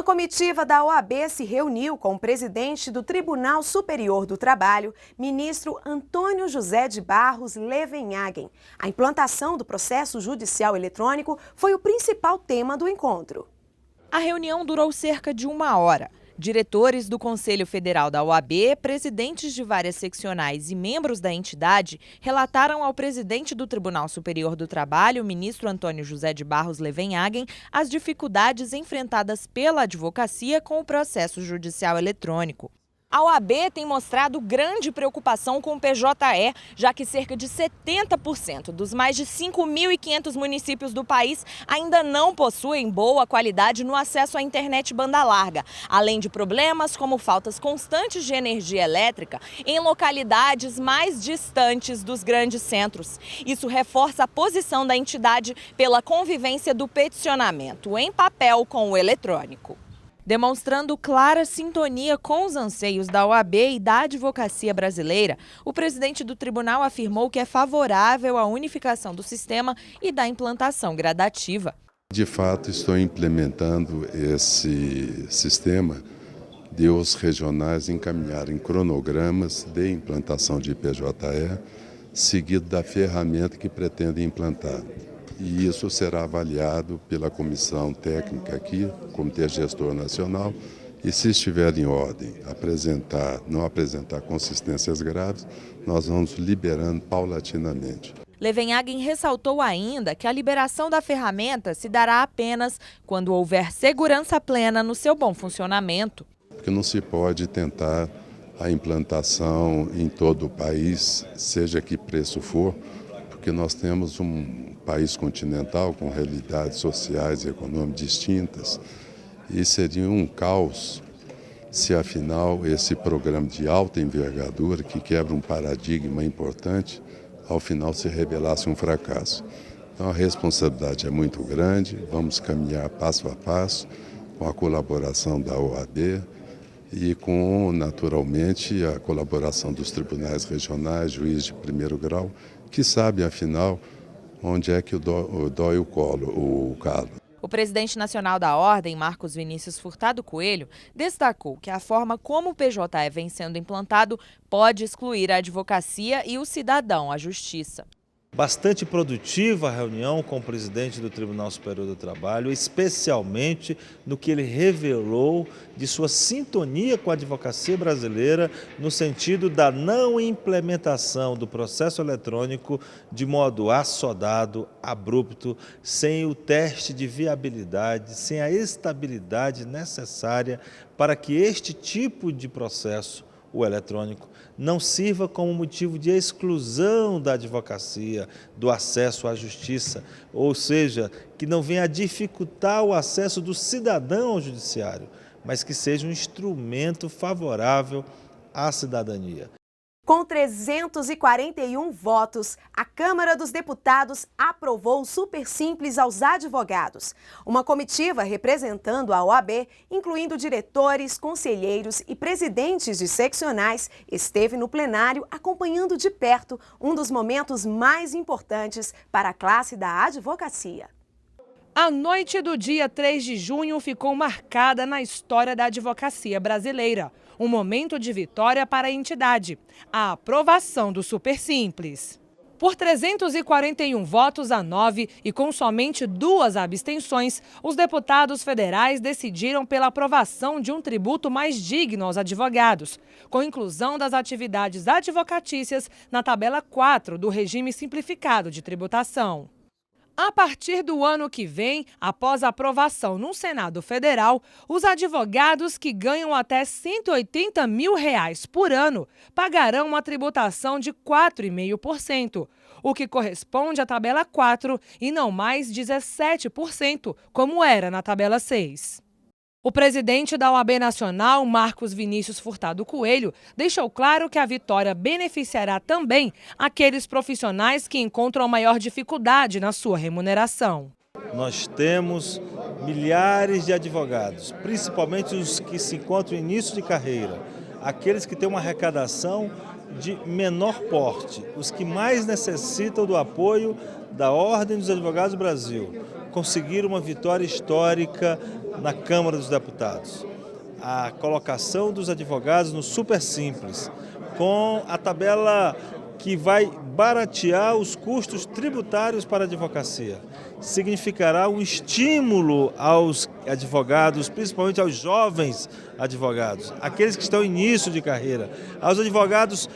comitiva da OAB se reuniu com o presidente do Tribunal Superior do Trabalho, ministro Antônio José de Barros Levenhagen. A implantação do processo judicial eletrônico foi o principal tema do encontro. A reunião durou cerca de 1 hora. Diretores do Conselho Federal da OAB, presidentes de várias seccionais e membros da entidade relataram ao presidente do Tribunal Superior do Trabalho, ministro Antônio José de Barros Levenhagen, as dificuldades enfrentadas pela advocacia com o processo judicial eletrônico. A OAB tem mostrado grande preocupação com o PJE, já que cerca de 70% dos mais de 5.500 municípios do país ainda não possuem boa qualidade no acesso à internet banda larga, além de problemas como faltas constantes de energia elétrica em localidades mais distantes dos grandes centros. Isso reforça a posição da entidade pela convivência do peticionamento em papel com o eletrônico. Demonstrando clara sintonia com os anseios da OAB e da advocacia brasileira, o presidente do tribunal afirmou que é favorável à unificação do sistema e da implantação gradativa. De fato, estou implementando esse sistema de os regionais encaminharem cronogramas de implantação de PJE, seguido da ferramenta que pretendem implantar. E isso será avaliado pela comissão técnica aqui, Comitê Gestor Nacional, e se estiver em ordem, não apresentar consistências graves, nós vamos liberando paulatinamente. Levenhagen ressaltou ainda que a liberação da ferramenta se dará apenas quando houver segurança plena no seu bom funcionamento. Porque não se pode tentar a implantação em todo o país, seja que preço for, porque nós temos um país continental com realidades sociais e econômicas distintas e seria um caos se, afinal, esse programa de alta envergadura, que quebra um paradigma importante, ao final se revelasse um fracasso. Então a responsabilidade é muito grande, vamos caminhar passo a passo com a colaboração da OAB e com, naturalmente, a colaboração dos tribunais regionais, juízes de primeiro grau, que sabem, afinal, onde é que dói o calo. O presidente nacional da Ordem, Marcos Vinícius Furtado Coelho, destacou que a forma como o PJE vem sendo implantado pode excluir a advocacia e o cidadão à justiça. Bastante produtiva a reunião com o presidente do Tribunal Superior do Trabalho, especialmente no que ele revelou de sua sintonia com a advocacia brasileira no sentido da não implementação do processo eletrônico de modo assodado, abrupto, sem o teste de viabilidade, sem a estabilidade necessária para que este tipo de processo, o eletrônico, não sirva como motivo de exclusão da advocacia, do acesso à justiça, ou seja, que não venha a dificultar o acesso do cidadão ao judiciário, mas que seja um instrumento favorável à cidadania. Com 341 votos, a Câmara dos Deputados aprovou o Super Simples aos advogados. Uma comitiva representando a OAB, incluindo diretores, conselheiros e presidentes de seccionais, esteve no plenário acompanhando de perto um dos momentos mais importantes para a classe da advocacia. A noite do dia 3 de junho ficou marcada na história da advocacia brasileira. Um momento de vitória para a entidade, a aprovação do Super Simples. Por 341 votos a 9 e com somente 2 abstenções, os deputados federais decidiram pela aprovação de um tributo mais digno aos advogados, com inclusão das atividades advocatícias na tabela 4 do regime simplificado de tributação. A partir do ano que vem, após a aprovação no Senado Federal, os advogados que ganham até R$ 180 mil por ano pagarão uma tributação de 4,5%, o que corresponde à tabela 4 e não mais 17%, como era na tabela 6. O presidente da OAB Nacional, Marcos Vinícius Furtado Coelho, deixou claro que a vitória beneficiará também aqueles profissionais que encontram maior dificuldade na sua remuneração. Nós temos milhares de advogados, principalmente os que se encontram no início de carreira, aqueles que têm uma arrecadação de menor porte, os que mais necessitam do apoio da Ordem dos Advogados do Brasil, conseguiram uma vitória histórica na Câmara dos Deputados. A colocação dos advogados no Super Simples, com a tabela que vai baratear os custos tributários para a advocacia. Significará um estímulo aos advogados, principalmente aos jovens advogados, aqueles que estão em início de carreira, aos advogados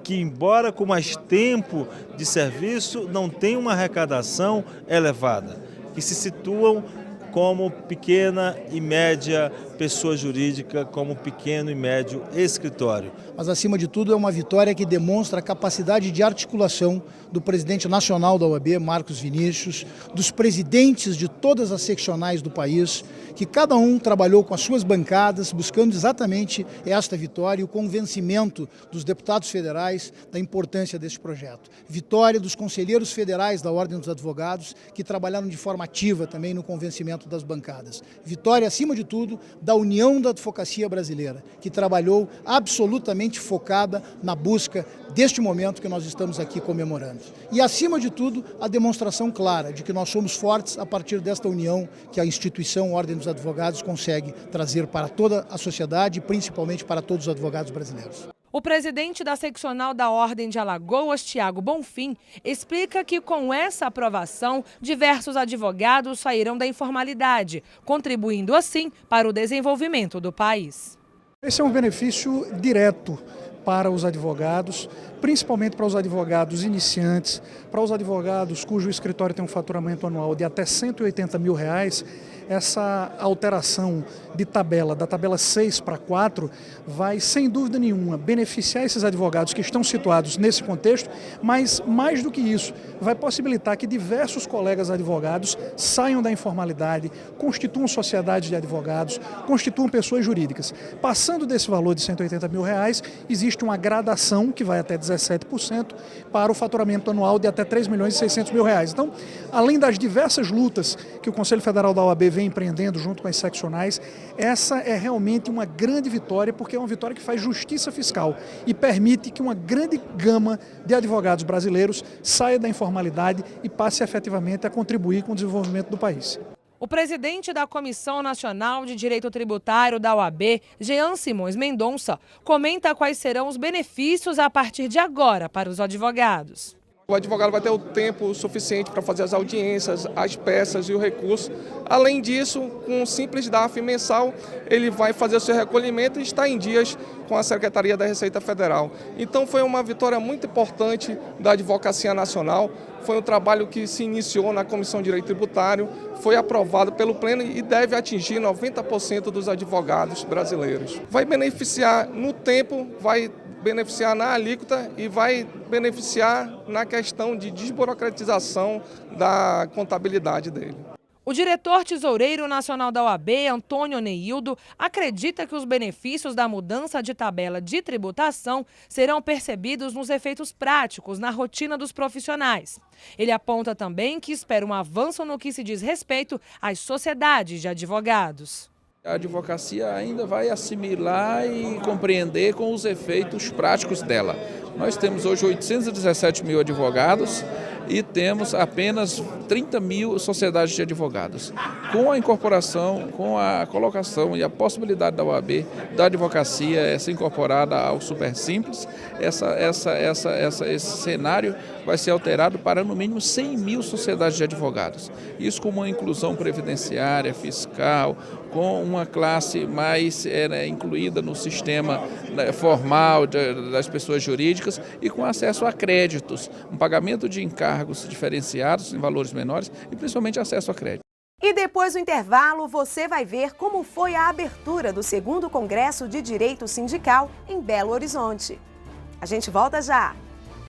que, embora com mais tempo de serviço, não têm uma arrecadação elevada, que se situam como pequena e média pessoa jurídica, como pequeno e médio escritório. Mas, acima de tudo, é uma vitória que demonstra a capacidade de articulação do presidente nacional da OAB, Marcos Vinícius, dos presidentes de todas as seccionais do país, que cada um trabalhou com as suas bancadas, buscando exatamente esta vitória e o convencimento dos deputados federais da importância desse projeto. Vitória dos conselheiros federais da Ordem dos Advogados, que trabalharam de forma ativa também no convencimento das bancadas. Vitória, acima de tudo, da União da Advocacia Brasileira, que trabalhou absolutamente focada na busca deste momento que nós estamos aqui comemorando. E, acima de tudo, a demonstração clara de que nós somos fortes a partir desta união que a instituição Ordem dos Advogados consegue trazer para toda a sociedade e principalmente para todos os advogados brasileiros. O presidente da seccional da Ordem de Alagoas, Tiago Bonfim, explica que com essa aprovação, diversos advogados sairão da informalidade, contribuindo assim para o desenvolvimento do país. Esse é um benefício direto para os advogados, principalmente para os advogados iniciantes, para os advogados cujo escritório tem um faturamento anual de até R$180 mil. Essa alteração de tabela, da tabela 6 para 4, vai, sem dúvida nenhuma, beneficiar esses advogados que estão situados nesse contexto, mas, mais do que isso, vai possibilitar que diversos colegas advogados saiam da informalidade, constituam sociedades de advogados, constituam pessoas jurídicas. Passando desse valor de R$180 mil, existe uma gradação que vai até 17% para o faturamento anual de até R$3.600.000. Então, além das diversas lutas que o Conselho Federal da OAB vem empreendendo junto com as seccionais, essa é realmente uma grande vitória, porque é uma vitória que faz justiça fiscal e permite que uma grande gama de advogados brasileiros saia da informalidade e passe efetivamente a contribuir com o desenvolvimento do país. O presidente da Comissão Nacional de Direito Tributário da OAB, Jean Simões Mendonça, comenta quais serão os benefícios a partir de agora para os advogados. O advogado vai ter o tempo suficiente para fazer as audiências, as peças e o recurso. Além disso, com um simples DARF mensal, ele vai fazer o seu recolhimento e está em dias com a Secretaria da Receita Federal. Então foi uma vitória muito importante da Advocacia Nacional. Foi um trabalho que se iniciou na Comissão de Direito Tributário, foi aprovado pelo Pleno e deve atingir 90% dos advogados brasileiros. Vai beneficiar no tempo, vai beneficiar na alíquota e vai beneficiar na questão de desburocratização da contabilidade dele. O diretor tesoureiro nacional da OAB, Antônio Neildo, acredita que os benefícios da mudança de tabela de tributação serão percebidos nos efeitos práticos na rotina dos profissionais. Ele aponta também que espera um avanço no que se diz respeito às sociedades de advogados. A advocacia ainda vai assimilar e compreender com os efeitos práticos dela. Nós temos hoje 817 mil advogados e temos apenas 30 mil sociedades de advogados. Com a incorporação, com a colocação e a possibilidade da OAB, da advocacia ser incorporada ao Super Simples, esse cenário vai ser alterado para no mínimo 100 mil sociedades de advogados. Isso com uma inclusão previdenciária, fiscal, com uma classe mais incluída no sistema formal das pessoas jurídicas e com acesso a créditos, um pagamento de encargos diferenciados em valores menores e principalmente acesso a crédito. E depois do intervalo, você vai ver como foi a abertura do 2º Congresso de Direito Sindical em Belo Horizonte. A gente volta já!